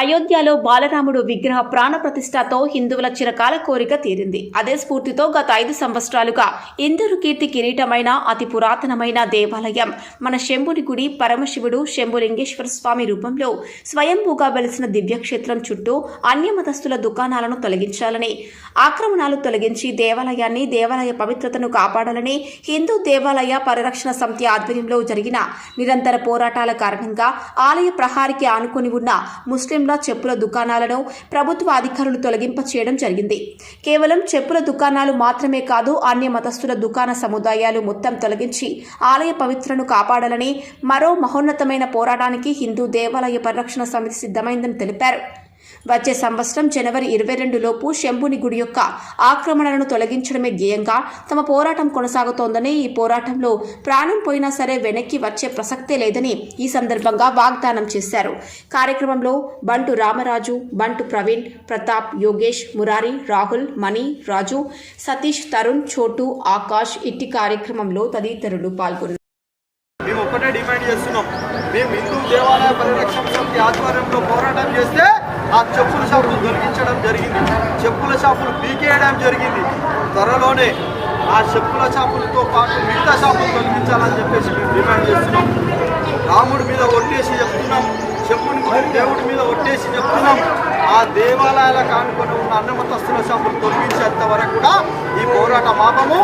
అయోధ్యలో బాలరాముడు విగ్రహ ప్రాణ ప్రతిష్టతో హిందువుల చిరకాల కోరిక తీరింది. అదే స్ఫూర్తితో గత 5 సంవత్సరాలుగా ఇందూరు కీర్తి కిరీటమైన అతి పురాతనమైన దేవాలయం మన శంభుని గుడి పరమశివుడు శంభులింగేశ్వర స్వామి రూపంలో స్వయంభూగా వెలిసిన దివ్యక్షేత్రం చుట్టూ అన్యమతస్థుల దుకాణాలను తొలగించాలని, ఆక్రమణాలు తొలగించి దేవాలయ పవిత్రతను కాపాడాలని హిందూ దేవాలయ పరిరక్షణ సమితి ఆధ్వర్యంలో జరిగిన నిరంతర పోరాటాల కారణంగా ఆలయ ప్రహారికి ఆనుకుని ఉన్న ముస్లింల చెప్పుల దుకాణాలను ప్రభుత్వ అధికారులు తొలగింప చేయడం జరిగింది. కేవలం చెప్పుల దుకాణాలు మాత్రమే కాదు, అన్య మతస్థుల దుకాణ సముదాయాలు మొత్తం తొలగించి ఆలయ పవిత్రను కాపాడాలని మరో మహోన్నతమైన పోరాటానికి హిందూ దేవాలయ పరిరక్షణ సమితి సిద్ధమైందని తెలిపారు. వచ్చే సంవత్సరం జనవరి 22 లోపు శంభుని గుడి యొక్క ఆక్రమణలను తొలగించడమే ధ్యేయంగా తమ పోరాటం కొనసాగుతోందని, ఈ పోరాటంలో ప్రాణం పోయినా సరే వెనక్కి వచ్చే ప్రసక్తే లేదని ఈ సందర్భంగా వాగ్దానం చేశారు. కార్యక్రమంలో బంటు రామరాజు, బంటు ప్రవీణ్, ప్రతాప్, యోగేష్, మురారి, రాహుల్, మణి, రాజు, సతీష్, తరుణ్, చోటు, ఆకాష్ ఇట్టి కార్యక్రమంలో తదితరులు పాల్గొన్నారు. మేము ఒకటే డిమాండ్ చేస్తున్నాం. మేము హిందూ దేవాలయ పరిరక్షణ సమితి ఆధ్వర్యంలో పోరాటం చేస్తే ఆ చెప్పుల షాపులు దొరికించడం జరిగింది, చెప్పుల షాపులు పీకేయడం జరిగింది. త్వరలోనే ఆ చెప్పుల షాపులతో పాటు మిగతా షాపులు తొలగించాలని చెప్పేసి మేము డిమాండ్ చేస్తున్నాం. రాముడి మీద ఒట్టేసి చెప్తున్నాం, చెప్పుని దేవుడి మీద ఒట్టేసి చెప్తున్నాం. ఆ దేవాలయాలకు ఆనుకొని ఉన్న అన్నమతస్థుల షాపులు తొలగించేంత వరకు కూడా ఈ పోరాట మాపము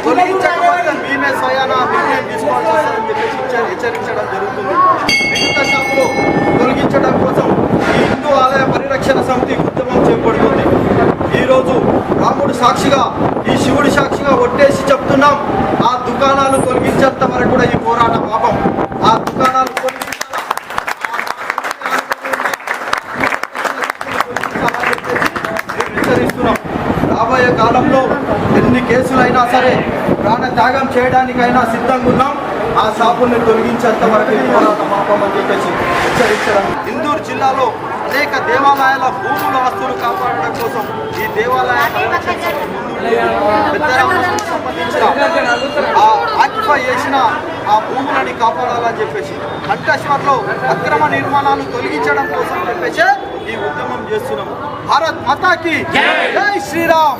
తొలగించకపోతే మేమే స్వయాన నిర్ణయం తీసుకోవాల్సి వస్తుందని చెప్పేసి హెచ్చరించడం జరుగుతుంది. మిగతా షాపులు తొలగించడం కోసం ఈ హిందూ ఆలయ పరిరక్షణ సమితి ఉద్యమం చేపడుతుంది. ఈరోజు రాముడు సాక్షిగా, ఈ శివుడి సాక్షిగా ఒట్టేసి చెప్తున్నాం, ఆ దుకాణాలు తొలగించేంత వరకు కూడా ఈ పోరాట మాపం. ఆ దుకాణాలు హెచ్చరిస్తున్నాం. రాబోయే కాలంలో ఎన్ని కేసులైనా సరే ప్రాణత్యాగం చేయడానికైనా సిద్ధంగా ఉన్నాం. ఆ షాపుల్ని తొలగించేంత వరకు పోరాటం ఆపమని చెప్పేసి హెచ్చరించడం. ఇందూరు జిల్లాలో అనేక దేవాలయాల భూముల ఆస్తులు కాపాడడం కోసం ఈ దేవాలయ సంబంధించిన ఆక్యుపై చేసిన ఆ భూములని కాపాడాలని చెప్పేసి, కంఠేశ్వర్లో అక్రమ నిర్మాణాలు తొలగించడం కోసం చెప్పేసి ఈ ఉద్యమం చేస్తున్నాం. భారత్ మాతాకి జై శ్రీరామ్.